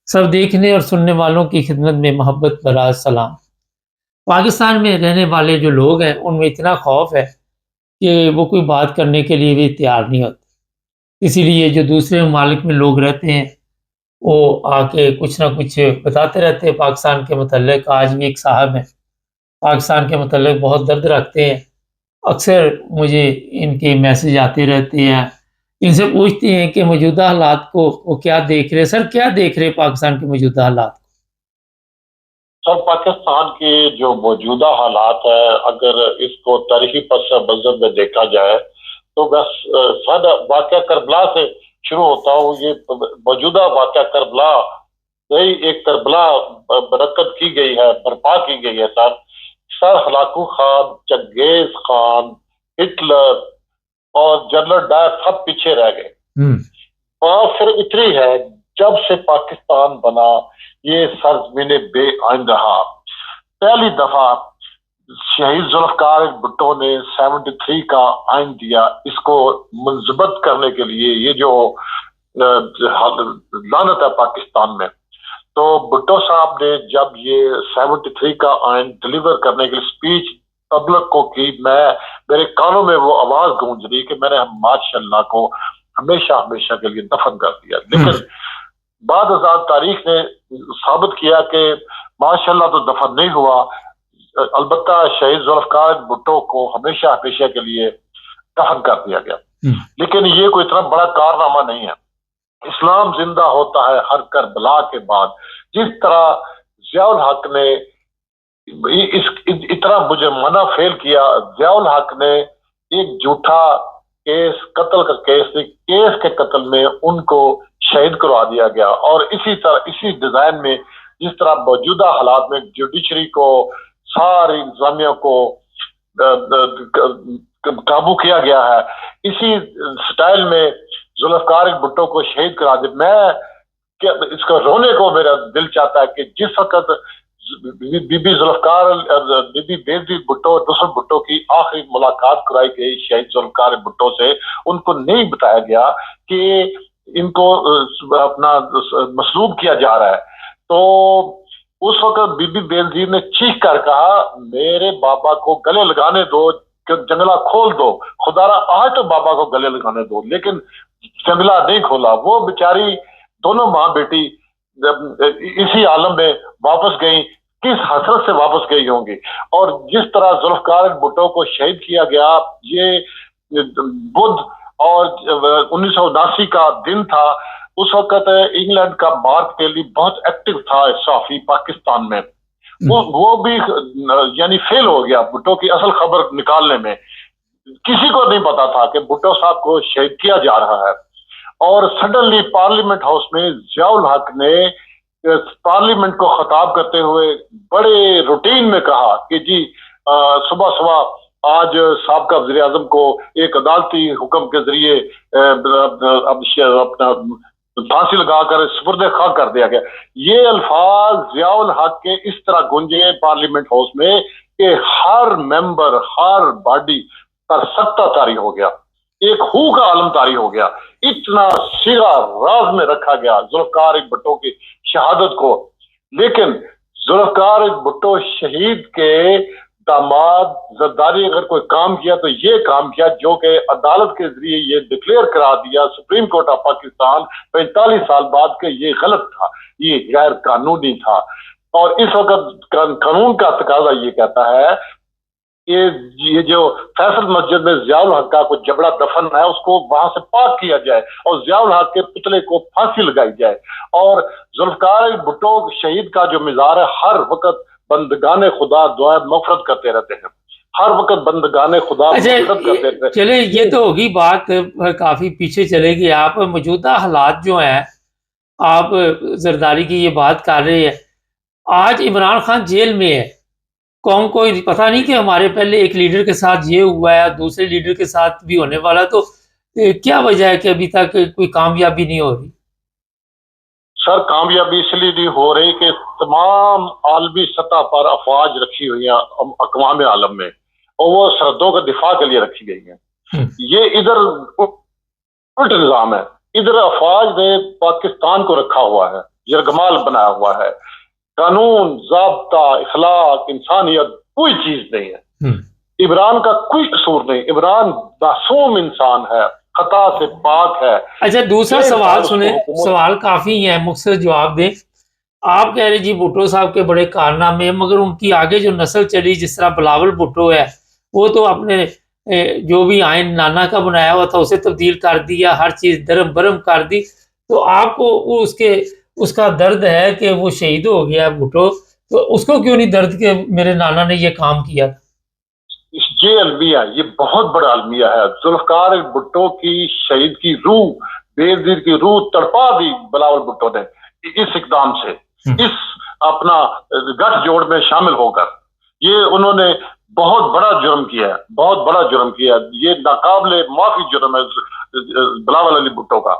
سب دیکھنے اور سننے والوں کی خدمت میں محبت بھرا سلام۔ پاکستان میں رہنے والے جو لوگ ہیں ان میں اتنا خوف ہے کہ وہ کوئی بات کرنے کے لیے بھی تیار نہیں ہوتے، اسی لیے جو دوسرے ممالک میں لوگ رہتے ہیں وہ آ کے کچھ نہ کچھ بتاتے رہتے ہیں پاکستان کے متعلق۔ آج بھی ایک صاحب ہیں پاکستان کے متعلق بہت درد رکھتے ہیں، اکثر مجھے ان کے میسج آتے رہتے ہیں، ان سے پوچھتے ہیں کہ موجودہ حالات کو وہ کیا دیکھ رہے ہیں۔ سر کیا دیکھ رہے ہیں پاکستان کے موجودہ حالات؟ سر پاکستان کی جو موجودہ حالات ہے، اگر اس کو تاریخی پس منظر میں دیکھا جائے تو بس سادہ واقعہ کربلا سے شروع ہوتا ہوں۔ یہ موجودہ واقعہ کربلا، نئی ایک کربلا مرکب کی گئی ہے، برپا کی گئی ہے۔ سر ہلاکو خان، چنگیز خان، ہٹلر اور جنرل ڈائر سب پیچھے رہ گئے۔ بات صرف اتنی ہے، جب سے پاکستان بنا یہ سرزمین بے آئین رہا۔ پہلی دفعہ شہید ذوالفقار بھٹو نے 73 کا آئین دیا، اس کو منضبط کرنے کے لیے۔ یہ جو لعنت ہے پاکستان میں، تو بھٹو صاحب نے جب یہ 73 کا آئین ڈلیور کرنے کے لیے اسپیچ پبلک کو کی، میرے کانوں میں وہ آواز گونج رہی کہ میں نے ماشاء اللہ کو ہمیشہ ہمیشہ کے لیے دفن کر دیا۔ لیکن بعد ازاں تاریخ نے ثابت کیا کہ ماشاء اللہ تو دفن نہیں ہوا، البتہ شہید ذوالفقار بھٹو کو ہمیشہ ہمیشہ کے لیے دفن کر دیا گیا۔ لیکن یہ کوئی اتنا بڑا کارنامہ نہیں ہے۔ اسلام زندہ ہوتا ہے ہر کربلا کے بعد۔ جس طرح ضیاء الحق نے اتنا مجھے منع فیل کیا، ضیاء الحق نے ایک جھوٹا کیس، قتل کا کیس کے قتل میں ان کو شہید کروا دیا گیا، اور اسی طرح اسی ڈیزائن میں جس طرح موجودہ حالات میں جوڈیشری کو، ساری انتظامیہ کو قابو کیا گیا ہے، اسی سٹائل میں ذوالفقار بھٹو کو شہید کرا دیا۔ میں اس کو رونے کو میرا دل چاہتا ہے کہ جس وقت بی بی ذوالفقار، بی بی بےنظیر بھٹو، نصرت بھٹو کی آخری ملاقات کرائی گئی شہید ذوالفقار بھٹو سے، ان کو نہیں بتایا گیا کہ ان کو اپنا مسلوب کیا جا رہا ہے۔ تو اس وقت بی بی بےنظیر نے چیخ کر کہا میرے بابا کو گلے لگانے دو، جنگلہ کھول دو، خدا را آج تو بابا کو گلے لگانے دو۔ لیکن جنگلہ نہیں کھولا۔ وہ بیچاری دونوں ماں بیٹی اسی عالم میں واپس گئیں، کس حسرت سے واپس گئی ہوں گی۔ اور جس طرح ذوالفقار بھٹو کو شہید کیا گیا، یہ بدھ اور 1979 کا دن تھا۔ اس وقت انگلینڈ کا مارک ٹیلی بہت ایکٹیو تھا صحافی پاکستان میں، وہ بھی یعنی فیل ہو گیا بھٹو کی اصل خبر نکالنے میں۔ کسی کو نہیں پتا تھا کہ بھٹو صاحب کو شہید کیا جا رہا ہے۔ اور سڈنلی پارلیمنٹ ہاؤس میں ضیاء الحق نے پارلیمنٹ کو خطاب کرتے ہوئے بڑے روٹین میں کہا کہ جی صبح صبح آج سابقہ وزیر اعظم کو ایک عدالتی حکم کے ذریعے اپنا پھانسی لگا کر سپرد خاک کر دیا گیا۔ یہ الفاظ ضیاء الحق کے اس طرح گونجے پارلیمنٹ ہاؤس میں کہ ہر ممبر، ہر باڈی پر سکتہ طاری ہو گیا، ایک ہو کا عالم طاری ہو گیا۔ اتنا سیرا راز میں رکھا گیا ذوالفقار بھٹو کی شہادت کو۔ لیکن ذوالفقار بھٹو شہید کے داماد زرداری اگر کوئی کام کیا تو یہ کام کیا جو کہ عدالت کے ذریعے یہ ڈکلیئر کرا دیا سپریم کورٹ آف پاکستان 45 سال بعد کہ یہ غلط تھا، یہ غیر قانونی تھا۔ اور اس وقت قانون کا تقاضا یہ کہتا ہے کہ یہ جو فیصل مسجد میں ضیاء الحق کا کوئی جبڑا دفن ہے اس کو وہاں سے پاک کیا جائے اور ضیاء الحق کے پتلے کو پھانسی لگائی جائے۔ اور ذوالفقار بھٹو شہید کا جو مزار ہے، ہر وقت بندگان خدا دعائیں مغفرت کرتے رہتے ہیں، ہر وقت بندگان خدا مغفرت کرتے رہتے ہیں۔ چلے یہ تو ہوگی بات، کافی پیچھے چلے گی۔ آپ موجودہ حالات جو ہیں، آپ زرداری کی یہ بات کر رہے ہیں، آج عمران خان جیل میں ہے، قوم کو پتہ نہیں کہ ہمارے پہلے ایک لیڈر کے ساتھ یہ ہوا ہے، دوسرے لیڈر کے ساتھ بھی ہونے والا، تو کیا وجہ ہے کہ ابھی تک کوئی کامیابی نہیں ہو رہی؟ سر کامیابی اس لیے نہیں ہو رہی کہ تمام عالمی سطح پر افواج رکھی ہوئی ہیں اقوام عالم میں، اور وہ سرحدوں کے دفاع کے لیے رکھی گئی ہیں۔ یہ ادھر الٹ نظام ہے، ادھر افواج نے پاکستان کو رکھا ہوا ہے، یرغمال بنایا ہوا ہے. قانون، ضابطہ، اخلاق، انسانیت کوئی چیز نہیں ہے. عمران کا کوئی قصور نہیں. عمران معصوم انسان ہے، خطا سے پاک ہے. اچھا دوسرا سوال سنیں، سوال کافی ہے، مختصر جواب دیں. آپ کہہ رہے جی بھٹو صاحب کے بڑے کارنامے ہیں، مگر ان کی آگے جو نسل چلی، جس طرح بلاول بھٹو ہے، وہ تو اپنے جو بھی آئین نانا کا بنایا ہوا تھا اسے تبدیل کر دیا، ہر چیز درم برم کر دی. تو آپ کو وہ اس کا درد ہے کہ وہ شہید ہو گیا بھٹو، تو اس کو کیوں نہیں درد کہ میرے نانا نے یہ کام کیا؟ یہ المیہ، یہ بہت بڑا المیہ ہے. ذوالفقار بھٹو کی شہید کی روح، بے نظیر کی روح تڑپا دی بلاول بھٹو نے اس اقدام سے، اس اپنا گٹھ جوڑ میں شامل ہو کر. یہ انہوں نے بہت بڑا جرم کیا ہے، بہت بڑا جرم کیا ہے. یہ ناقابل معافی جرم ہے بلاول علی بھٹو کا،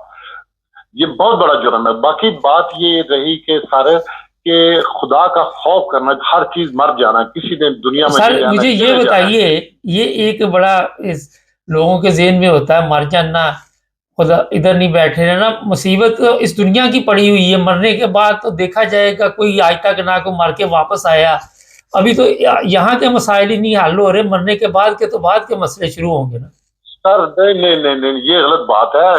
یہ بہت بڑا جرم ہے. باقی بات یہ رہی کہ سارے کہ خدا کا خوف کرنا، ہر چیز مر جانا، کسی نے دنیا میں سر مجھے یہ بتائیے، یہ ایک بڑا لوگوں کے ذہن میں ہوتا ہے مر جانا، خدا ادھر نہیں بیٹھے رہنا. مصیبت اس دنیا کی پڑی ہوئی ہے، مرنے کے بعد تو دیکھا جائے گا کوئی آج تک نہ کوئی مر کے واپس آیا. ابھی تو یہاں کے مسائل ہی نہیں حل ہو رہے، مرنے کے بعد کے تو بعد کے مسئلے شروع ہوں گے نا. سر نہیں، یہ غلط بات ہے.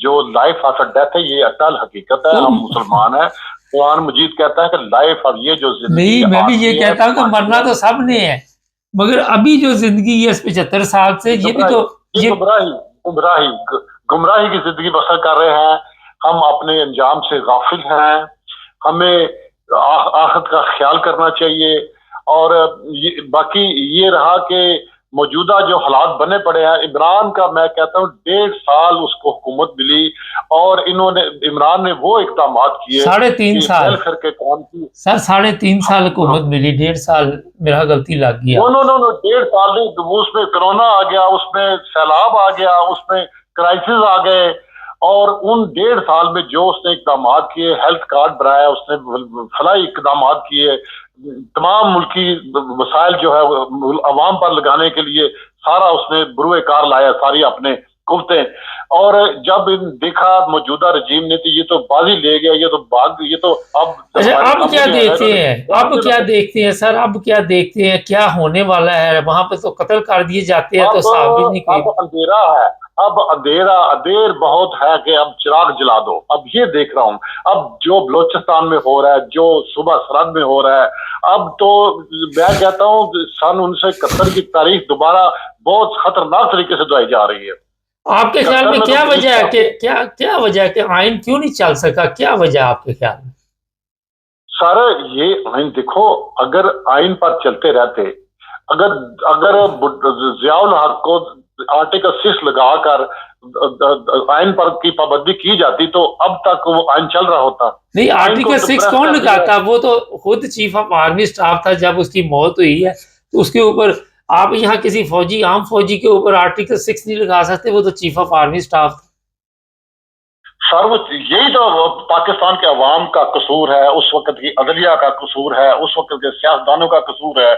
جو لائف آفٹر ڈیتھ ہے یہ اٹل حقیقت ہے. ہم مسلمان ہیں، قرآن مجید کہتا ہے کہ لائف، اب یہ جو زندگی، نہیں میں بھی یہ کہتا ہوں کہ مرنا تو سب نے ہے، مگر ابھی جو زندگی ہے اس 75 سال سے، یہ بھی تو گمراہی کی زندگی بسر کر رہے ہیں. ہم اپنے انجام سے غافل ہیں. ہمیں آخرت کا خیال کرنا چاہیے. اور باقی یہ رہا کہ موجودہ جو حالات بنے پڑے ہیں، عمران کا میں کہتا ہوں 1.5 سال اس کو حکومت ملی، اور انہوں نے، عمران نے وہ اقدامات کیے 3.5 سال کے کام کی. سر 3.5 سال حکومت ملی، 1.5 سال میرا غلطی لگ گیا. نو 1.5 سال نہیں، اس میں کرونا آ گیا، اس میں سیلاب آ گیا، اس میں کرائسس آ گئے. اور ان 1.5 سال میں جو اس نے اقدامات کیے، ہیلتھ کارڈ بنایا اس نے، فلاحی اقدامات کیے، تمام ملکی وسائل جو ہے عوام پر لگانے کے لیے سارا اس نے بروئے کار لایا، ساری اپنے قوتیں. اور جب دیکھا موجودہ رجیم نے تو یہ تو بازی لے گیا، یہ تو یہ تو اب کیا دیکھتے ہیں، اب کیا دیکھتے ہیں سر، اب کیا دیکھتے ہیں، کیا ہونے والا ہے وہاں پہ؟ تو قتل کر دیے جاتے ہیں تو صاحب بھی نہیں کوئی. اب اندھیرا ہے، اب دیر بہت ہے کہ اب چراغ جلا دو. اب یہ دیکھ رہا ہوں، اب جو بلوچستان میں ہو رہا ہے، جو صوبہ سرحد میں ہو رہا ہے، اب تو میں کہتا ہوں سن 1971 کی تاریخ دوبارہ بہت خطرناک طریقے سے دہرائی جا رہی ہے. آپ کے خیال میں کیا وجہ ہے کہ کیا وجہ ہے کہ آئین کیوں نہیں چل سکا؟ کیا وجہ آپ کے خیال میں؟ سارا یہ آئین دیکھو، اگر آئین پر چلتے رہتے، اگر ضیاء الحق کو آرٹیکل 6 لگا کر آئین پر کی پابندی کی جاتی تو اب تک وہ آئین چل رہا ہوتا. نہیں، آرٹیکل 6 کون لگاتا؟ وہ تو خود چیف آف آرمی سٹاف تھا جب اس کی موت ہوئی ہے، تو اس کے اوپر آپ یہاں کسی فوجی، عام فوجی کے اوپر آرٹیکل 6 نہیں لگا سکتے، وہ تو چیف آف آرمی سٹاف تھا. سر یہی تو پاکستان کے عوام کا قصور ہے، اس وقت کی عدلیہ کا قصور ہے، اس وقت کے سیاستدانوں کا قصور ہے.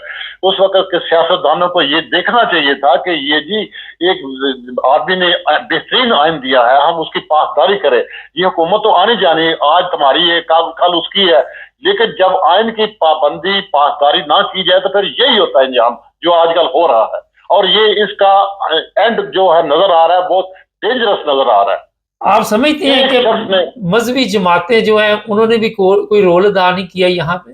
اس وقت کے سیاستدانوں کو یہ دیکھنا چاہیے تھا کہ یہ جی ایک آدمی نے بہترین آئین دیا ہے، ہم اس کی پاسداری کریں. یہ حکومت تو آنی جانی آج تمہاری ہے، کل اس کی ہے، لیکن جب آئین کی پابندی پاسداری نہ کی جائے تو پھر یہی ہوتا ہے انجام جو آج کل ہو رہا ہے. اور یہ اس کا اینڈ جو ہے نظر آ رہا ہے، بہت ڈینجرس نظر آ رہا ہے. آپ سمجھتے ہیں کہ مذہبی جماعتیں جو ہیں انہوں نے بھی کوئی رول ادا نہیں کیا یہاں پہ؟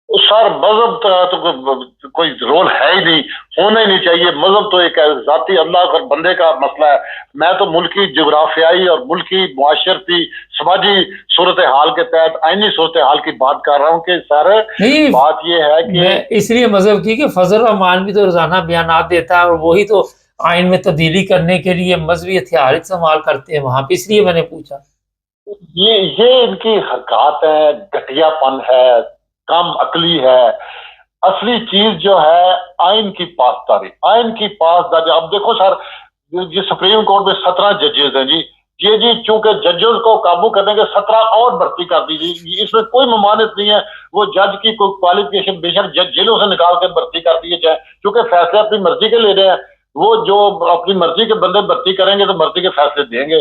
سر مذہب تو کوئی رول ہے ہی نہیں، ہونا ہی نہیں چاہیے. مذہب تو ایک ذاتی اللہ اور بندے کا مسئلہ ہے. میں تو ملکی جغرافیائی اور ملکی معاشرتی سماجی صورتحال کے تحت آئینی صورتحال کی بات کر رہا ہوں کہ سر بات یہ ہے کہ میں اس لیے مذہب کی کہ فضل الرحمان بھی تو روزانہ بیانات دیتا ہے، اور وہی تو آئین میں تبدیلی کرنے کے لیے مذہبی ہتھیار استعمال کرتے ہیں وہاں پہ، اس لیے میں نے پوچھا. یہ ان کی حرکات ہے، گھٹیا پن ہے، کم عقلی ہے. اصلی چیز جو ہے آئین کی پاسداری، آئین کی پاسداری. اب دیکھو سر، یہ سپریم کورٹ میں 17 ججز ہیں جی، یہ جی چونکہ ججز کو قابو کرنے کے 17 اور بھرتی کر دیجیے، اس میں کوئی ممانعت نہیں ہے. وہ جج کی کوئی کوالیفیکیشن بے شک جیلوں سے نکال کے بھرتی کر دیے جائے، کیونکہ فیصلے اپنی مرضی کے لے رہے ہیں. وہ جو اپنی مرضی کے بندے بھرتی کریں گے تو مرضی کے فیصلے دیں گے.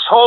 100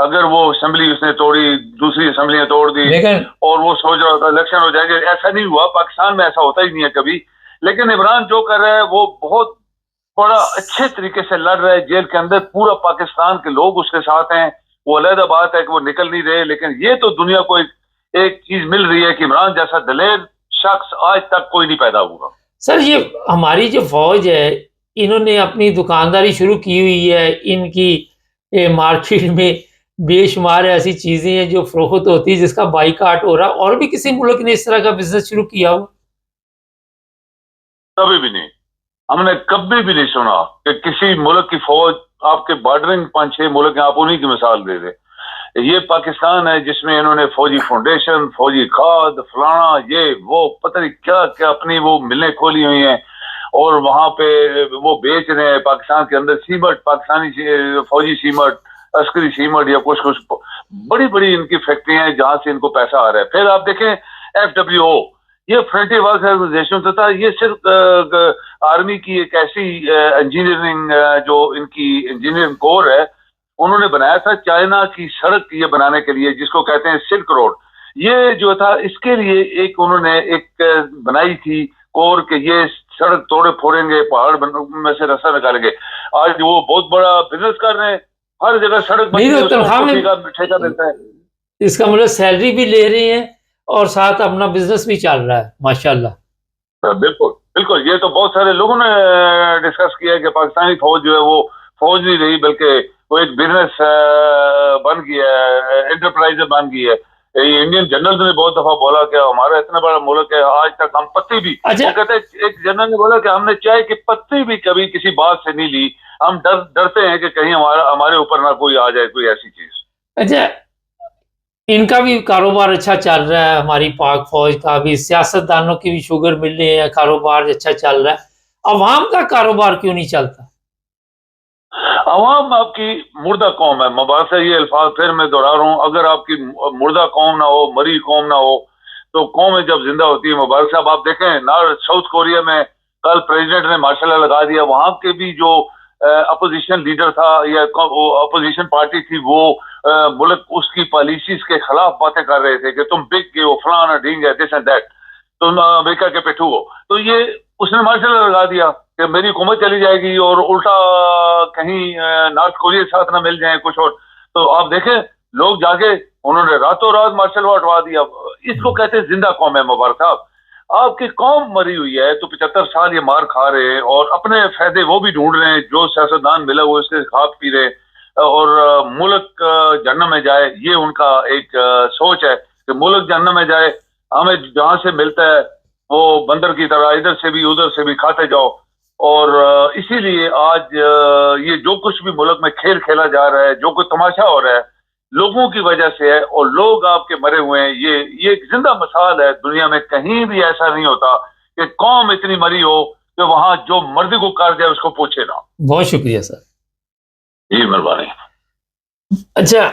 اگر وہ اسمبلی اس نے توڑی، دوسری اسمبلیاں توڑ دی لیکن اور وہ سوچ رہا تھا الیکشن ہو جائیں گے، ایسا نہیں ہوا. پاکستان میں ایسا ہوتا ہی نہیں ہے کبھی. لیکن عمران جو کر رہا ہے وہ بہت بڑا اچھے طریقے سے لڑ رہا ہے جیل کے اندر. پورا پاکستان کے لوگ اس کے ساتھ ہیں. وہ علیحدہ بات ہے کہ وہ نکل نہیں رہے، لیکن یہ تو دنیا کو ایک چیز مل رہی ہے کہ عمران جیسا دلیر شخص آج تک کوئی نہیں پیدا ہوا. سر یہ ہماری جو فوج ہے انہوں نے اپنی دکانداری شروع کی ہوئی ہے. ان کی مارکیٹ میں بے شمار ایسی چیزیں ہیں جو فروخت ہوتی ہے جس کا بائیکاٹ ہو رہا. اور بھی کسی ملک نے اس طرح کا بزنس شروع کیا ہو؟ کبھی بھی نہیں. ہم نے کبھی بھی نہیں سنا کہ کسی ملک کی فوج، آپ کے بارڈرنگ 5-6 ملک ہیں، آپ انہی کی مثال دے دیں. یہ پاکستان ہے جس میں انہوں نے فوجی فاؤنڈیشن، فوجی کھاد، فلانا یہ وہ پتہ نہیں کیا کیا اپنی وہ ملیں کھولی ہوئی ہیں، اور وہاں پہ وہ بیچ رہے ہیں. پاکستان کے اندر سیمٹ، پاکستانی فوجی سیمٹ، عسکری سیمٹ یا کچھ بڑی بڑی ان کی فیکٹریاں ہیں جہاں سے ان کو پیسہ آ رہا ہے. پھر آپ دیکھیں FWO، یہ فرنٹی ورک آرگنائزیشن تھا. یہ صرف آرمی کی ایک ایسی انجینئرنگ جو ان کی انجینئرنگ کور ہے، انہوں نے بنایا تھا چائنا کی سڑک یہ بنانے کے لیے جس کو کہتے ہیں سلک روڈ. یہ جو تھا اس کے لیے ایک انہوں نے ایک بنائی تھی کور کہ یہ سڑک توڑے پھوڑیں گے، پہاڑ میں سے راستہ نکالیں گے. آج وہ بہت بڑا بزنس کر رہے ہیں، ہر جگہ سڑک بنتی ہے، تنخواہ میں ٹھیکہ ملتا ہے. اس کا مطلب سیلری بھی لے رہے ہیں اور ساتھ اپنا بزنس بھی چل رہا ہے. ماشاءاللہ. بالکل بالکل. یہ تو بہت سارے لوگوں نے ڈسکس کیا ہے کہ پاکستانی فوج جو ہے وہ فوج نہیں رہی بلکہ وہ ایک بزنس بن گیا ہے، انٹرپرائز بن گئی ہے. یہ انڈین جنرل نے بہت دفعہ بولا کہ ہمارا اتنا بڑا ملک ہے، آج تک ہم پتی بھی، وہ کہتے ہیں ایک جنرل نے بولا کہ ہم نے چائے کی پتی بھی کبھی کسی بات سے نہیں لی. ہم ڈرتے ہیں کہ کہیں ہمارے اوپر نہ کوئی آ جائے کوئی ایسی چیز. اچھا، ان کا بھی کاروبار اچھا چل رہا ہے، ہماری پاک فوج کا بھی، سیاست دانوں کی بھی شوگر مل رہی ہے، کاروبار اچھا چل رہا ہے. عوام کا کاروبار کیوں نہیں چلتا؟ عوام آپ کی مردہ قوم ہے. مباحثہ یہ الفاظ پھر میں دوہرا رہا ہوں، اگر آپ کی مردہ قوم نہ ہو، مری قوم نہ ہو، تو قومیں جب زندہ ہوتی ہے. مبارک صاحب آپ دیکھیں ساؤتھ کوریا میں کل پریزیڈنٹ نے مارشل لا لگا دیا. وہاں کے بھی جو اپوزیشن لیڈر تھا یا اپوزیشن پارٹی تھی، وہ ملک اس کی پالیسیز کے خلاف باتیں کر رہے تھے کہ تم بک گئے ہو، فلانا ڈھینگ ہے، دس اینڈ دیٹ، تم امریکہ کے پٹھو ہو. تو یہ اس نے مارشل لا لگا دیا کہ میری حکومت چلی جائے گی اور الٹا کہیں نارتھ کوریا کے ساتھ نہ مل جائیں کچھ اور. تو آپ دیکھیں لوگ جاگے، انہوں نے راتوں رات مارشل لا ہٹوا دیا. اس کو کہتے ہیں زندہ قوم ہے. مبارک صاحب آپ کی قوم مری ہوئی ہے تو 75 سال یہ مار کھا رہے ہیں اور اپنے فائدے وہ بھی ڈھونڈ رہے ہیں، جو سیاستدان ملا وہ اس کے کھا پی رہے اور ملک جہنم میں جائے. یہ ان کا ایک سوچ ہے کہ ملک جہنم میں جائے، ہمیں جہاں سے ملتا ہے وہ بندر کی طرح ادھر سے بھی ادھر سے بھی کھاتے جاؤ. اور اسی لیے آج یہ جو کچھ بھی ملک میں کھیل کھیلا جا رہا ہے، جو کوئی تماشا ہو رہا ہے، لوگوں کی وجہ سے ہے. اور لوگ آپ کے مرے ہوئے ہیں. یہ ایک زندہ مثال ہے. دنیا میں کہیں بھی ایسا نہیں ہوتا کہ قوم اتنی مری ہو کہ وہاں جو مردی کو کر جائے اس کو پوچھے نہ. بہت شکریہ سر. جی مہربانی. اچھا،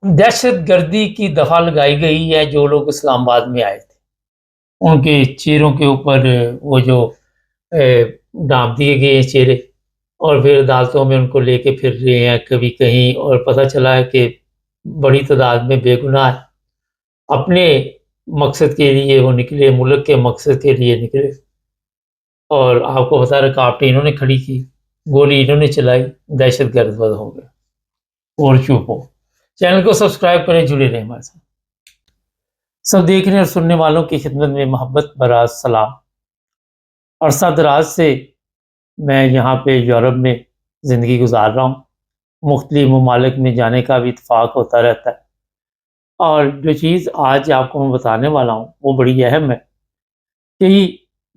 دہشت گردی کی دفعہ لگائی گئی ہے. جو لوگ اسلام آباد میں آئے تھے ان کے چہروں کے اوپر وہ جو ڈانپ دیے گئے ہیں چہرے، اور پھر عدالتوں میں ان کو لے کے پھر رہے ہیں کبھی کہیں، اور پتہ چلا ہے کہ بڑی تعداد میں بے گناہ اپنے مقصد کے لیے وہ نکلے، ملک کے مقصد کے لیے نکلے. اور آپ کو پتہ رکاوٹیں انہوں نے کھڑی کی، گولی انہوں نے چلائی، دہشت گرد بد ہو گئے اور چپ ہو. چینل کو سبسکرائب کریں، جڑے رہیں ہمارے ساتھ. سب دیکھنے اور سننے والوں کی خدمت میں محبت براز سلام. عرصہ دراز سے میں یہاں پہ یورپ میں زندگی گزار رہا ہوں. مختلف ممالک میں جانے کا بھی اتفاق ہوتا رہتا ہے. اور جو چیز آج آپ کو میں بتانے والا ہوں وہ بڑی اہم ہے. کئی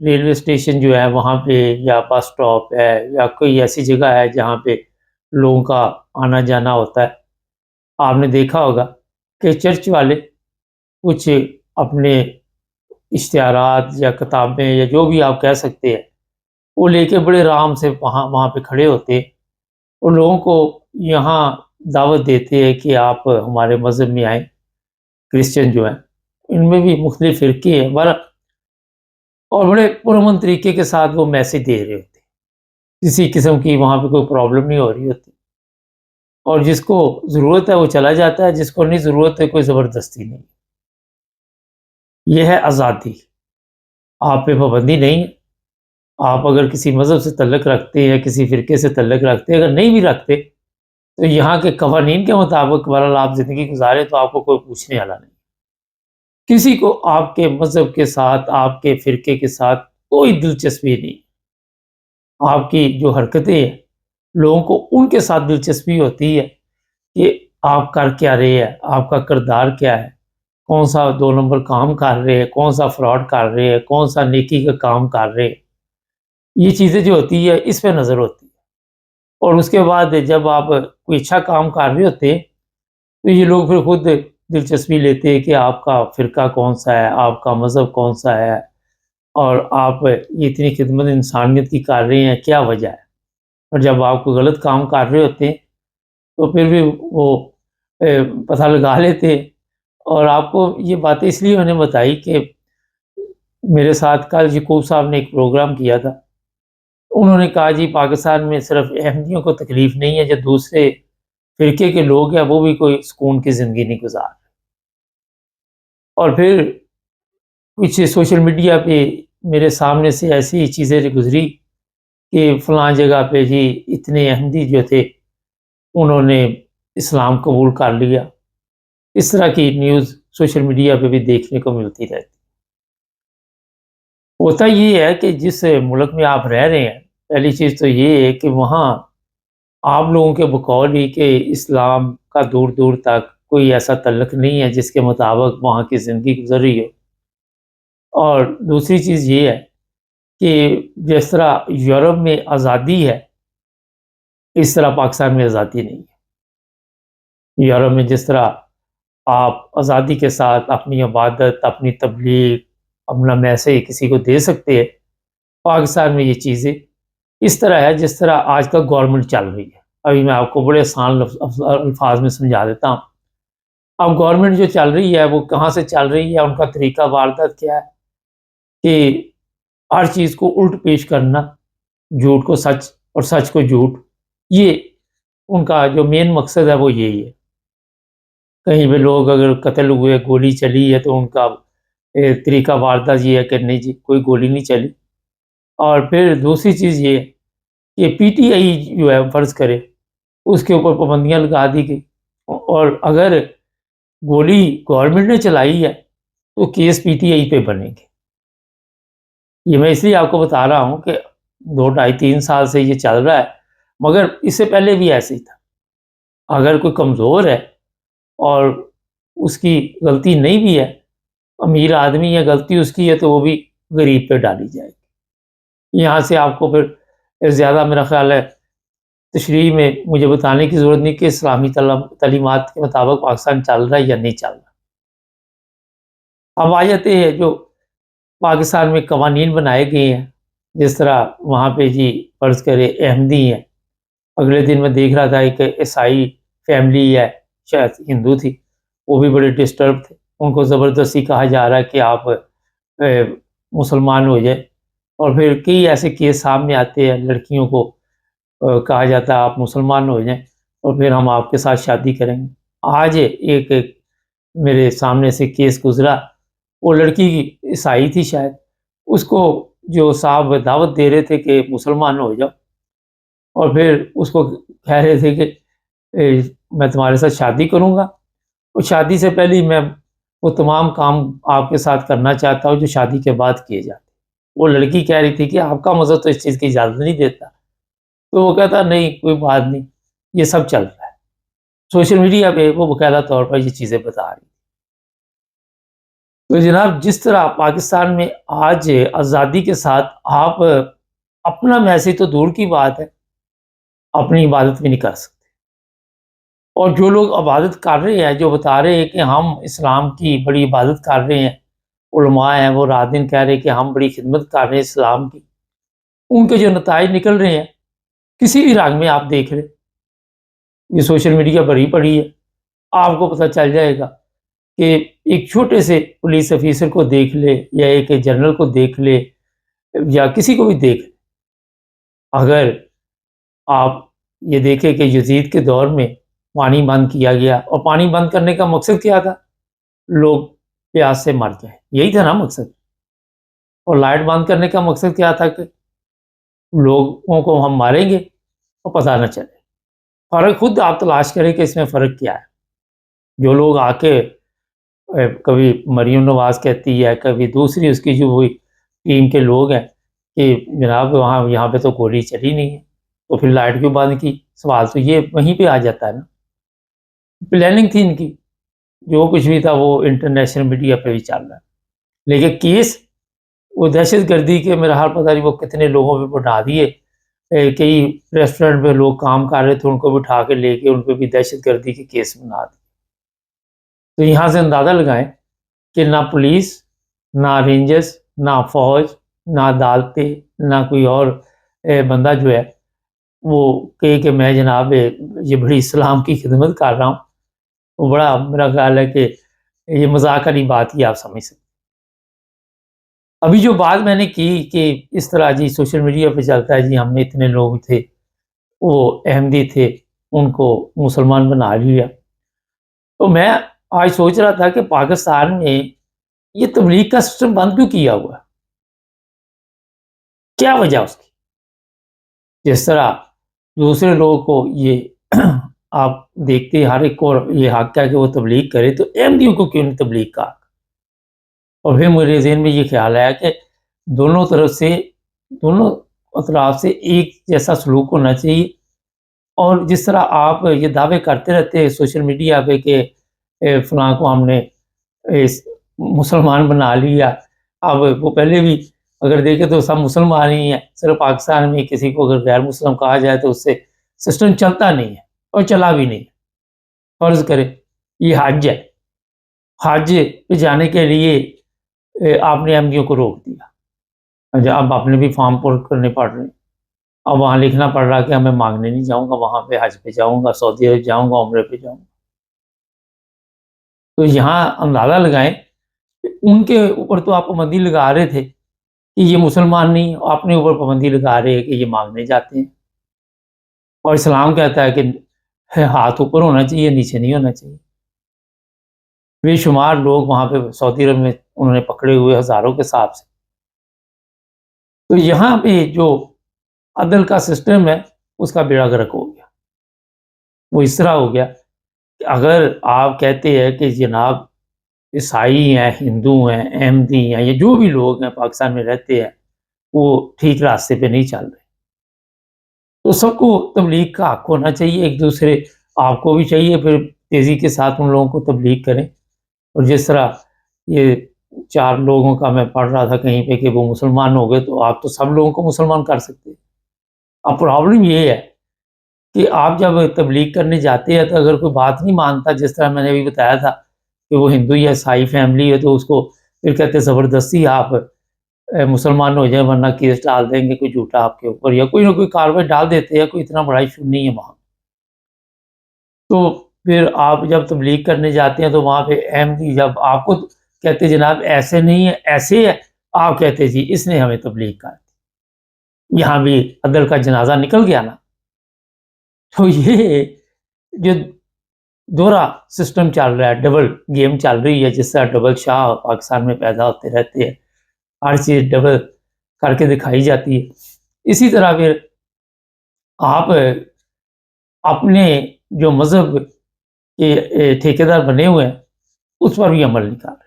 ریلوے اسٹیشن جو ہے وہاں پہ یا بس سٹاپ ہے یا کوئی ایسی جگہ ہے جہاں پہ لوگوں کا آنا جانا ہوتا ہے، آپ نے دیکھا ہوگا کہ چرچ والے کچھ اپنے اشتہارات یا کتابیں یا جو بھی آپ کہہ سکتے ہیں وہ لے کے بڑے آرام سے وہاں پہ کھڑے ہوتے ہیں اور لوگوں کو یہاں دعوت دیتے ہیں کہ آپ ہمارے مذہب میں آئیں. کرسچن جو ہیں ان میں بھی مختلف فرقے ہیں اور بڑے پرامن طریقے کے ساتھ وہ میسج دے رہے ہوتے ہیں. کسی قسم کی وہاں پہ کوئی پرابلم نہیں ہو رہی ہوتی. اور جس کو ضرورت ہے وہ چلا جاتا ہے، جس کو نہیں ضرورت ہے کوئی زبردستی نہیں۔ یہ ہے آزادی، آپ پہ پابندی نہیں ہے۔ آپ اگر کسی مذہب سے تعلق رکھتے ہیں، کسی فرقے سے تعلق رکھتے ہیں، اگر نہیں بھی رکھتے تو یہاں کے قوانین کے مطابق بہرحال آپ زندگی گزارے تو آپ کو کوئی پوچھنے والا نہیں۔ کسی کو آپ کے مذہب کے ساتھ، آپ کے فرقے کے ساتھ کوئی دلچسپی نہیں۔ آپ کی جو حرکتیں ہیں لوگوں کو ان کے ساتھ دلچسپی ہوتی ہے کہ آپ کر کیا رہے ہیں، آپ کا کردار کیا ہے، کون سا 2 نمبر کام کر رہے ہیں، کون سا فراڈ کر رہے ہیں، کون سا نیکی کا کام کر رہے ہیں۔ یہ چیزیں جو ہوتی ہے اس پہ نظر ہوتی ہے۔ اور اس کے بعد جب آپ کوئی اچھا کام کر رہے ہوتے ہیں تو یہ لوگ پھر خود دلچسپی لیتے ہیں کہ آپ کا فرقہ کون سا ہے، آپ کا مذہب کون سا ہے، اور آپ یہ اتنی خدمت انسانیت کی کر رہے ہیں، کیا وجہ ہے۔ اور جب آپ کو غلط کام کر رہے ہوتے ہیں تو پھر بھی وہ پتہ لگا لیتے ہیں۔ اور آپ کو یہ باتیں اس لیے میں نے بتائی کہ میرے ساتھ کل یعقوب صاحب نے ایک پروگرام کیا تھا، انہوں نے کہا جی پاکستان میں صرف احمدیوں کو تکلیف نہیں ہے، جو دوسرے فرقے کے لوگ ہیں وہ بھی کوئی سکون کی زندگی نہیں گزار۔ اور پھر کچھ سوشل میڈیا پہ میرے سامنے سے ایسی چیزیں گزری کہ فلاں جگہ پہ جی اتنے احمدی جو تھے انہوں نے اسلام قبول کر لیا۔ اس طرح کی نیوز سوشل میڈیا پہ بھی دیکھنے کو ملتی رہتی۔ ہوتا یہ ہے کہ جس ملک میں آپ رہ رہے ہیں، پہلی چیز تو یہ ہے کہ وہاں آپ لوگوں کے بقول ہی کہ اسلام کا دور دور تک کوئی ایسا تعلق نہیں ہے جس کے مطابق وہاں کی زندگی گزر رہی ہو۔ اور دوسری چیز یہ ہے کہ جس طرح یورپ میں آزادی ہے اس طرح پاکستان میں آزادی نہیں ہے۔ یورپ میں جس طرح آپ آزادی کے ساتھ اپنی عبادت، اپنی تبلیغ، اپنا میسیج کسی کو دے سکتے ہیں، پاکستان میں یہ چیزیں اس طرح ہے جس طرح آج کل گورنمنٹ چل رہی ہے۔ ابھی میں آپ کو بڑے آسان الفاظ میں سمجھا دیتا ہوں۔ اب گورنمنٹ جو چل رہی ہے وہ کہاں سے چل رہی ہے، ان کا طریقہ واردات کیا ہے کہ ہر چیز کو الٹ پیش کرنا، جھوٹ کو سچ اور سچ کو جھوٹ، یہ ان کا جو مین مقصد ہے وہ یہی ہے۔ کہیں بھی لوگ اگر قتل ہوئے، گولی چلی ہے تو ان کا طریقہ واردات یہ ہے کہ نہیں جی کوئی گولی نہیں چلی۔ اور پھر دوسری چیز یہ ہے کہ پی ٹی آئی جو ہے فرض کرے اس کے اوپر پابندیاں لگا دی گئی، اور اگر گولی گورنمنٹ نے چلائی ہے تو کیس پی ٹی آئی پہ بنے گے۔ یہ میں اس لیے آپ کو بتا رہا ہوں کہ 2 ڈھائی 3 سال سے یہ چل رہا ہے، مگر اس سے پہلے بھی ایسے ہی تھا۔ اگر کوئی کمزور ہے اور اس کی غلطی نہیں بھی ہے، امیر آدمی ہے، غلطی اس کی ہے تو وہ بھی غریب پہ ڈالی جائے گی۔ یہاں سے آپ کو پھر زیادہ میرا خیال ہے تشریح میں مجھے بتانے کی ضرورت نہیں کہ اسلامی تعلیمات کے مطابق پاکستان چل رہا ہے یا نہیں چل رہا۔ اب آ جاتے ہیں جو پاکستان میں قوانین بنائے گئے ہیں، جس طرح وہاں پہ جی فرض کرے احمدی ہیں، اگلے دن میں دیکھ رہا تھا ایک عیسائی فیملی ہے، شاید ہندو تھی، وہ بھی بڑے ڈسٹرب تھے، ان کو زبردستی کہا جا رہا ہے کہ آپ مسلمان ہو جائیں، اور پھر کئی ایسے کیس سامنے آتے ہیں، لڑکیوں کو کہا جاتا ہے آپ مسلمان ہو جائیں اور پھر ہم آپ کے ساتھ شادی کریں گے۔ آج ایک میرے سامنے سے کیس گزرا، وہ لڑکی عیسائی تھی شاید، اس کو جو صاحب دعوت دے رہے تھے کہ مسلمان ہو جاؤ، اور پھر اس کو کہہ رہے تھے کہ میں تمہارے ساتھ شادی کروں گا، اور شادی سے پہلے میں وہ تمام کام آپ کے ساتھ کرنا چاہتا ہوں جو شادی کے بعد کیے جاتے۔ وہ لڑکی کہہ رہی تھی کہ آپ کا مذہب تو اس چیز کی اجازت نہیں دیتا، تو وہ کہتا نہیں کوئی بات نہیں، یہ سب چل رہا ہے۔ سوشل میڈیا پہ وہ باقاعدہ طور پر یہ چیزیں بتا رہی۔ تو جناب جس طرح پاکستان میں آج آزادی کے ساتھ آپ اپنا میسیج تو دور کی بات ہے، اپنی عبادت بھی نہیں کر سکتے، اور جو لوگ عبادت کر رہے ہیں، جو بتا رہے ہیں کہ ہم اسلام کی بڑی عبادت کر رہے ہیں، علماء ہیں وہ رات دن کہہ رہے ہیں کہ ہم بڑی خدمت کر رہے ہیں اسلام کی، ان کے جو نتائج نکل رہے ہیں کسی بھی رنگ میں آپ دیکھ رہے، یہ سوشل میڈیا بھری پڑی ہے، آپ کو پتہ چل جائے گا کہ ایک چھوٹے سے پولیس افیسر کو دیکھ لے یا ایک جنرل کو دیکھ لے یا کسی کو بھی دیکھ لے، اگر آپ یہ دیکھیں کہ یزید کے دور میں پانی بند کیا گیا، اور پانی بند کرنے کا مقصد کیا تھا؟ لوگ پیاس سے مر جائیں، یہی تھا نا مقصد۔ اور لائٹ بند کرنے کا مقصد کیا تھا؟ کہ لوگوں کو ہم ماریں گے اور پتہ نہ چلے۔ فرق خود آپ تلاش کریں کہ اس میں فرق کیا ہے۔ جو لوگ آ کے کبھی مریم نواز کہتی ہے، کبھی دوسری اس کی جو ہوئی ٹیم کے لوگ ہیں کہ جناب یہاں پہ تو گولی چلی نہیں ہے، تو پھر لائٹ کیوں بند کی؟ سوال تو یہ وہیں پہ آ جاتا ہے نا۔ پلاننگ تھی ان کی، جو کچھ بھی تھا وہ انٹرنیشنل میڈیا پہ بھی چل رہا ہے، لیکن کیس وہ دہشت گردی کے میرا حال پتہ نہیں وہ کتنے لوگوں پہ بٹھا دیے۔ کئی ریسٹورنٹ پہ لوگ کام کر رہے تھے، ان کو بٹھا کے لے کے ان پہ بھی دہشت گردی کے کیس بنا دیے۔ تو یہاں سے اندازہ لگائیں کہ نہ پولیس، نہ رینجرز، نہ فوج، نہ عدالتیں، نہ کوئی اور بندہ جو ہے وہ کہ میں جناب یہ بڑی اسلام کی خدمت کر رہا ہوں، وہ بڑا میرا خیال ہے کہ یہ مذاق والی بات ہی آپ سمجھ سکتے۔ ابھی جو بات میں نے کی کہ اس طرح جی سوشل میڈیا پہ چلتا ہے جی ہم نے اتنے لوگ تھے وہ احمدی تھے ان کو مسلمان بنا لیا، تو میں آج سوچ رہا تھا کہ پاکستان میں یہ تبلیغ کا سسٹم بند کیوں کیا ہوا ہے؟ کیا وجہ اس کی؟ جس طرح دوسرے لوگوں کو یہ آپ دیکھتے ہر ایک کو یہ حق ہے کہ وہ تبلیغ کرے، تو احمدیوں کو کیوں نہیں تبلیغ کا حق؟ اور پھر میرے ذہن میں یہ خیال آیا کہ دونوں اطراف سے ایک جیسا سلوک ہونا چاہیے، اور جس طرح آپ یہ دعوے کرتے رہتے ہیں سوشل میڈیا پہ کہ فلاں کو ہم نے مسلمان بنا لیا، اب وہ پہلے بھی اگر دیکھیں تو سب مسلمان ہی ہیں، صرف پاکستان میں کسی کو اگر غیر مسلم کہا جائے تو اس سے سسٹم چلتا نہیں ہے اور چلا بھی نہیں۔ فرض کرے یہ حج ہے، حج پہ جانے کے لیے آپ نے احمدیوں کو روک دیا، اب آپ نے بھی فارم پر کرنے پڑ رہے ہیں، اب وہاں لکھنا پڑ رہا کہ میں مانگنے نہیں جاؤں گا، وہاں پہ حج پہ جاؤں گا، سعودی عرب جاؤں گا، عمرے پہ جاؤں گا۔ تو یہاں اندازہ لگائیں کہ ان کے اوپر تو آپ پابندی لگا رہے تھے کہ یہ مسلمان نہیں، اپنے اوپر پابندی لگا رہے ہیں کہ یہ مانگنے جاتے ہیں، اور اسلام کہتا ہے کہ ہاتھ اوپر ہونا چاہیے، نیچے نہیں ہونا چاہیے۔ بے شمار لوگ وہاں پہ سعودی عرب میں انہوں نے پکڑے ہوئے ہزاروں کے حساب سے۔ تو یہاں پہ جو عدل کا سسٹم ہے اس کا بیڑا غرق ہو گیا۔ وہ اس طرح ہو گیا کہ اگر آپ کہتے ہیں کہ جناب عیسائی ہیں، ہندو ہیں، احمدی ہیں، یا جو بھی لوگ ہیں پاکستان میں رہتے ہیں وہ ٹھیک راستے پہ نہیں چل رہے، تو سب کو تبلیغ کا حق ہونا چاہیے، ایک دوسرے آپ کو بھی چاہیے پھر تیزی کے ساتھ ان لوگوں کو تبلیغ کریں۔ اور جس طرح یہ 4 لوگوں کا میں پڑھ رہا تھا کہیں پہ کہ وہ مسلمان ہو گئے، تو آپ تو سب لوگوں کو مسلمان کر سکتے ہیں۔ اب پرابلم یہ ہے کہ آپ جب تبلیغ کرنے جاتے ہیں تو اگر کوئی بات نہیں مانتا، جس طرح میں نے ابھی بتایا تھا کہ وہ ہندو یا عیسائی فیملی ہے، تو اس کو پھر کہتے ہیں زبردستی آپ مسلمان ہو جائیں ورنہ کیس ڈال دیں گے کوئی جھوٹا آپ کے اوپر، یا کوئی نہ کوئی کاروائی ڈال دیتے ہیں، کوئی اتنا بڑا ایشو نہیں ہے وہاں۔ تو پھر آپ جب تبلیغ کرنے جاتے ہیں تو وہاں پہ احمدی جب آپ کو کہتے جناب ایسے نہیں ہے ایسے ہے، آپ کہتے جی اس نے ہمیں تبلیغ کر دی، یہاں بھی عدل کا جنازہ نکل گیا نا۔ تو یہ جو دوہرا سسٹم چل رہا ہے، ڈبل گیم چل رہی ہے، جس طرح ڈبل شاہ پاکستان میں پیدا ہوتے رہتے ہیں، ہر چیز ڈبل کر کے دکھائی جاتی ہے، اسی طرح پھر آپ اپنے جو مذہب کے ٹھیکیدار بنے ہوئے ہیں اس پر بھی عمل نہیں کر رہے،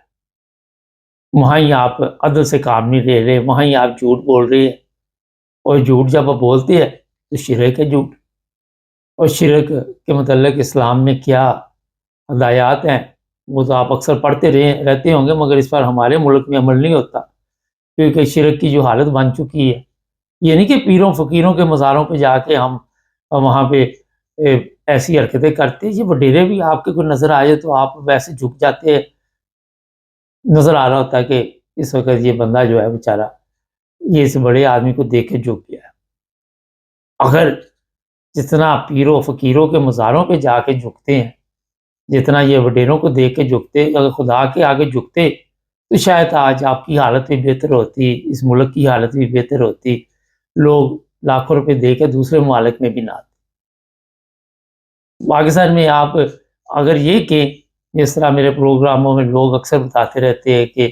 وہاں ہی آپ عدل سے کام نہیں لے رہے، وہاں ہی آپ جھوٹ بول رہے ہیں، اور جھوٹ جب آپ بولتے ہیں تو شرک ہے جھوٹ، اور شرک کے متعلق اسلام میں کیا ہدایات ہیں وہ تو آپ اکثر پڑھتے رہتے ہوں گے، مگر اس پر ہمارے ملک میں عمل نہیں ہوتا، کیونکہ شرک کی جو حالت بن چکی ہے، یہ نہیں کہ پیروں فقیروں کے مزاروں پہ جا کے ہم وہاں پہ ایسی حرکتیں کرتے، یہ وڈیرے بھی آپ کے کوئی نظر آ جائے تو آپ ویسے جھک جاتے ہیں، نظر آ رہا ہوتا ہے کہ اس وقت یہ بندہ جو ہے بیچارہ یہ اس بڑے آدمی کو دیکھ کے جھک گیا ہے۔ اگر جتنا پیروں فقیروں کے مزاروں پہ جا کے جھکتے ہیں، جتنا یہ وڈیروں کو دیکھ کے جھکتے، اگر خدا کے آگے جھکتے تو شاید آج آپ کی حالت بھی بہتر ہوتی، اس ملک کی حالت بھی بہتر ہوتی، لوگ لاکھوں روپے دے کے دوسرے ممالک میں بھی نہ آتے۔ پاکستان میں آپ اگر یہ کہ جس طرح میرے پروگراموں میں لوگ اکثر بتاتے رہتے ہیں کہ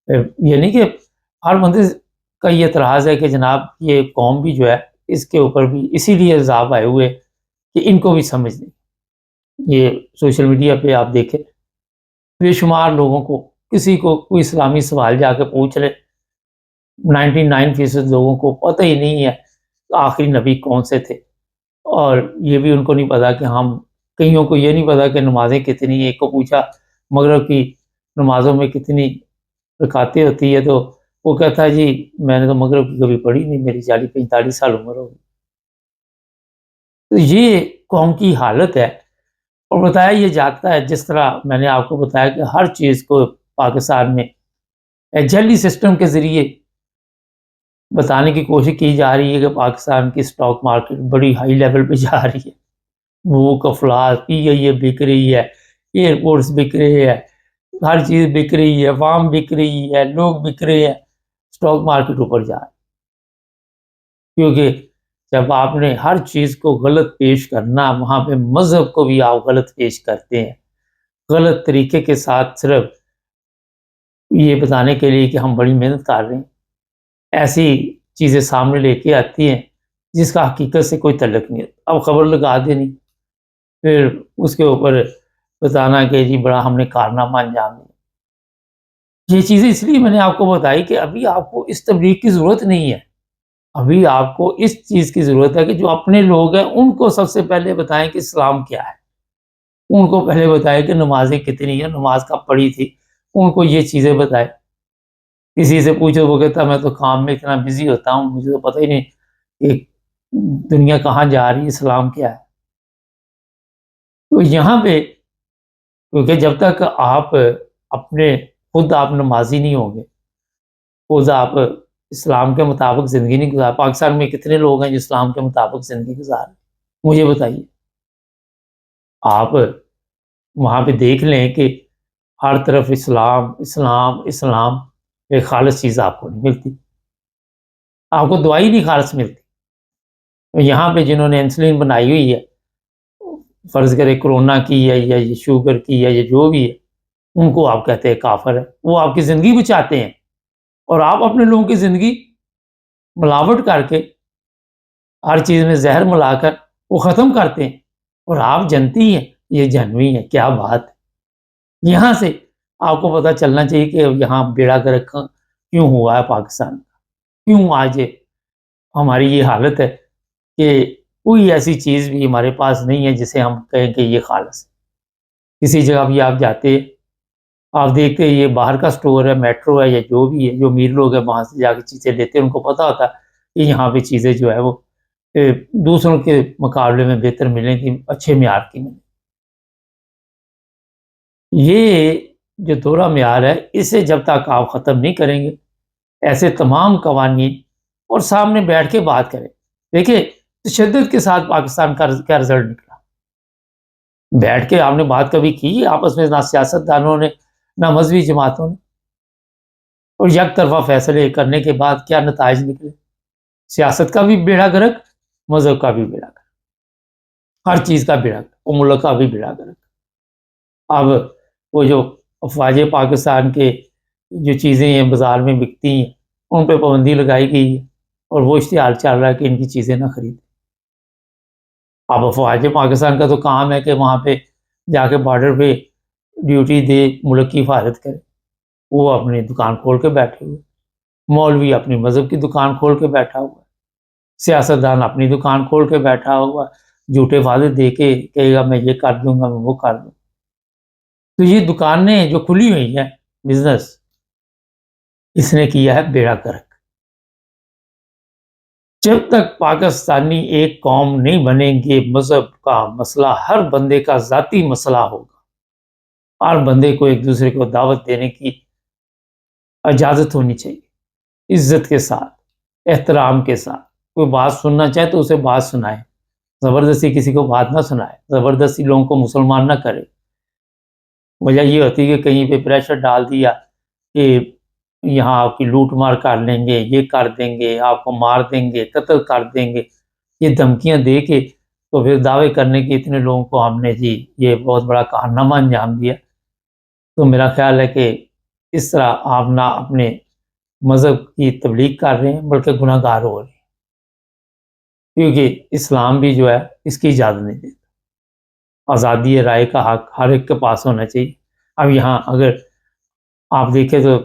یہ نہیں کہ ہر بندے کا یہ اعتراض ہے کہ جناب یہ قوم بھی جو ہے اس کے اوپر بھی اسی لیے عذاب آئے ہوئے کہ ان کو بھی سمجھ نہیں. یہ سوشل میڈیا پہ آپ دیکھیں بے شمار لوگوں کو کسی کو کوئی اسلامی سوال جا کے پوچھ لے 99% لوگوں کو پتہ ہی نہیں ہے آخری نبی کون سے تھے. اور یہ بھی ان کو نہیں پتا کہ ہم کئیوں کو یہ نہیں پتا کہ نمازیں کتنی ہیں. ایک کو پوچھا مغرب کی نمازوں میں کتنی رکعتیں ہوتی ہے تو وہ کہتا ہے جی میں نے تو مغرب کی کبھی پڑھی نہیں, میری 40-45 سال عمر ہوگی. تو یہ قوم کی حالت ہے. اور بتایا یہ جاتا ہے جس طرح میں نے آپ کو بتایا کہ ہر چیز کو پاکستان میں جعلی سسٹم کے ذریعے بتانے کی کوشش کی جا رہی ہے کہ پاکستان کی سٹاک مارکیٹ بڑی ہائی لیول پہ جا رہی ہے, بھوک افلاس پی گئی ہے, بک رہی ہے, ایئرپورٹس بک رہے ہیں, ہر چیز بک رہی ہے, عوام بک رہی ہے, لوگ بک رہے ہیں, سٹاک مارکیٹ اوپر جا رہا ہے. کیونکہ جب آپ نے ہر چیز کو غلط پیش کرنا, وہاں پہ مذہب کو بھی آپ غلط پیش کرتے ہیں, غلط طریقے کے ساتھ صرف یہ بتانے کے لیے کہ ہم بڑی محنت کر رہے ہیں, ایسی چیزیں سامنے لے کے آتی ہیں جس کا حقیقت سے کوئی تعلق نہیں ہوتا. اب خبر لگا دینی, پھر اس کے اوپر بتانا کہ جی بڑا ہم نے کارنامہ انجام دیا. یہ چیزیں اس لیے میں نے آپ کو بتائی کہ ابھی آپ کو اس تبلیغ کی ضرورت نہیں ہے. ابھی آپ کو اس چیز کی ضرورت ہے کہ جو اپنے لوگ ہیں ان کو سب سے پہلے بتائیں کہ اسلام کیا ہے. ان کو پہلے بتائیں کہ نمازیں کتنی ہیں, نماز کب پڑھی تھی, ان کو یہ چیزیں بتائیں. کسی سے پوچھو وہ کہتا میں تو کام میں اتنا بزی ہوتا ہوں, مجھے تو پتہ ہی نہیں کہ دنیا کہاں جا رہی ہے, اسلام کیا ہے. تو یہاں پہ کیونکہ جب تک آپ اپنے خود آپ نمازی نہیں ہوں گے, خود آپ اسلام کے مطابق زندگی نہیں گزار. پاکستان میں کتنے لوگ ہیں جو اسلام کے مطابق زندگی گزار رہے ہیں, مجھے بتائیے. آپ وہاں پہ دیکھ لیں کہ ہر طرف اسلام اسلام اسلام, ایک خالص چیز آپ کو نہیں ملتی, آپ کو دعائی نہیں خالص ملتی. یہاں پہ جنہوں نے انسولین بنائی ہوئی ہے, فرض کرے کرونا کی ہے یا یہ شوگر کی ہے یا جو بھی ہے, ان کو آپ کہتے ہیں کافر ہے. وہ آپ کی زندگی بچاتے ہیں اور آپ اپنے لوگوں کی زندگی ملاوٹ کر کے ہر چیز میں زہر ملا کر وہ ختم کرتے ہیں, اور آپ جنتی ہیں یہ جہنمی ہے. کیا بات ہے. یہاں سے آپ کو پتہ چلنا چاہیے کہ یہاں بیڑا گرک کیوں ہوا ہے پاکستان کا, کیوں آج ہماری یہ حالت ہے کہ کوئی ایسی چیز بھی ہمارے پاس نہیں ہے جسے ہم کہیں کہ یہ خالص ہے. کسی جگہ بھی آپ جاتے ہیں, آپ دیکھتے ہیں یہ باہر کا سٹور ہے, میٹرو ہے یا جو بھی ہے, جو امیر لوگ ہیں وہاں سے جا کے چیزیں لیتے ہیں, ان کو پتہ ہوتا ہے کہ یہاں پہ چیزیں جو ہے وہ دوسروں کے مقابلے میں بہتر ملیں گی, اچھے معیار کی ملیں. یہ جو دورہ معیار ہے اسے جب تک آپ ختم نہیں کریں گے, ایسے تمام قوانین اور سامنے بیٹھ کے بات کریں. دیکھیں تشدد کے ساتھ پاکستان کا کیا رزلٹ نکلا. بیٹھ کے آپ نے بات کبھی کی آپس میں, نہ سیاست دانوں نے نہ مذہبی جماعتوں نے, اور یک طرفہ فیصلے کرنے کے بعد کیا نتائج نکلے. سیاست کا بھی بیڑا گرک, مذہب کا بھی بیڑا گرک, ہر چیز کا بیڑا گرک, اور ملک کا بھی بیڑا گرک. اب وہ جو افواج پاکستان کے جو چیزیں ہیں بازار میں بکتی ہیں ان پہ پابندی لگائی گئی ہے, اور وہ اشتہار چل رہا ہے کہ ان کی چیزیں نہ خریدیں. اب افواج پاکستان کا تو کام ہے کہ وہاں پہ جا کے بارڈر پہ ڈیوٹی دے, ملک کی حفاظت کرے. وہ اپنی دکان کھول کے بیٹھے ہوئے, مولوی اپنی مذہب کی دکان کھول کے بیٹھا ہوا, سیاستدان اپنی دکان کھول کے بیٹھا ہوا, جھوٹے وعدے دے کے کہے گا میں یہ کر دوں گا, میں وہ کر دوں. تو یہ دکانیں جو کھلی ہوئی ہیں بزنس, اس نے کیا ہے بیڑا گرک. جب تک پاکستانی ایک قوم نہیں بنیں گے, مذہب کا مسئلہ ہر بندے کا ذاتی مسئلہ ہوگا. ہر بندے کو ایک دوسرے کو دعوت دینے کی اجازت ہونی چاہیے, عزت کے ساتھ, احترام کے ساتھ. کوئی بات سننا چاہے تو اسے بات سنائے, زبردستی کسی کو بات نہ سنائے, زبردستی لوگوں کو مسلمان نہ کرے. وجہ یہ ہوتی ہے کہ کہیں پہ پریشر ڈال دیا کہ یہاں آپ کی لوٹ مار کر لیں گے, یہ کر دیں گے, آپ کو مار دیں گے, قتل کر دیں گے. یہ دھمکیاں دے کے تو پھر دعوے کرنے کے اتنے لوگوں کو ہم نے جی یہ بہت بڑا کارنامہ انجام دیا. تو میرا خیال ہے کہ اس طرح آپ نہ اپنے مذہب کی تبلیغ کر رہے ہیں بلکہ گناہ گار ہو رہے ہیں، کیونکہ اسلام بھی جو ہے اس کی اجازت نہیں دیتا. آزادی رائے کا حق ہر ایک کے پاس ہونا چاہیے. اب یہاں اگر آپ دیکھیں تو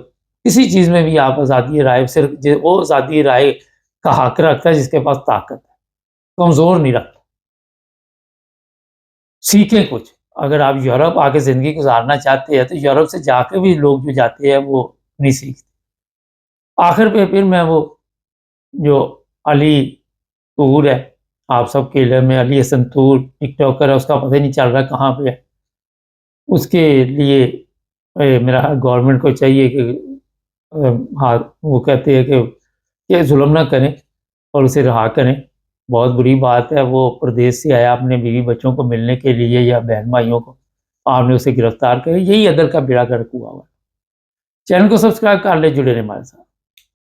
کسی چیز میں بھی آپ آزادی رائے صرف وہ آزادی رائے کا حق رکھتا ہے جس کے پاس طاقت ہے، کمزور نہیں رکھتا. سیکھیں کچھ. اگر آپ یورپ آ کے زندگی گزارنا چاہتے ہیں تو یورپ سے جا کے بھی لوگ جو جاتے ہیں وہ نہیں سیکھتے. آخر پہ پھر میں وہ جو علی طور ہے آپ سب کے علم میں، علی حسن طور ٹک ٹاکر ہے، اس کا پتہ نہیں چل رہا کہاں پہ ہے. اس کے لیے میرا گورنمنٹ کو چاہیے کہ ہاں وہ کہتے ہیں کہ ظلم نہ کریں اور اسے رہا کریں. بہت بری بات ہے، وہ پردیش سے آیا اپنے بیوی بچوں کو ملنے کے لیے یا بہن بھائیوں کو، آپ نے اسے گرفتار کرے. یہی عدل کا بیڑا گرک ہوا. چینل کو سبسکرائب کر لیں، جڑے رہیں ہمارے ساتھ.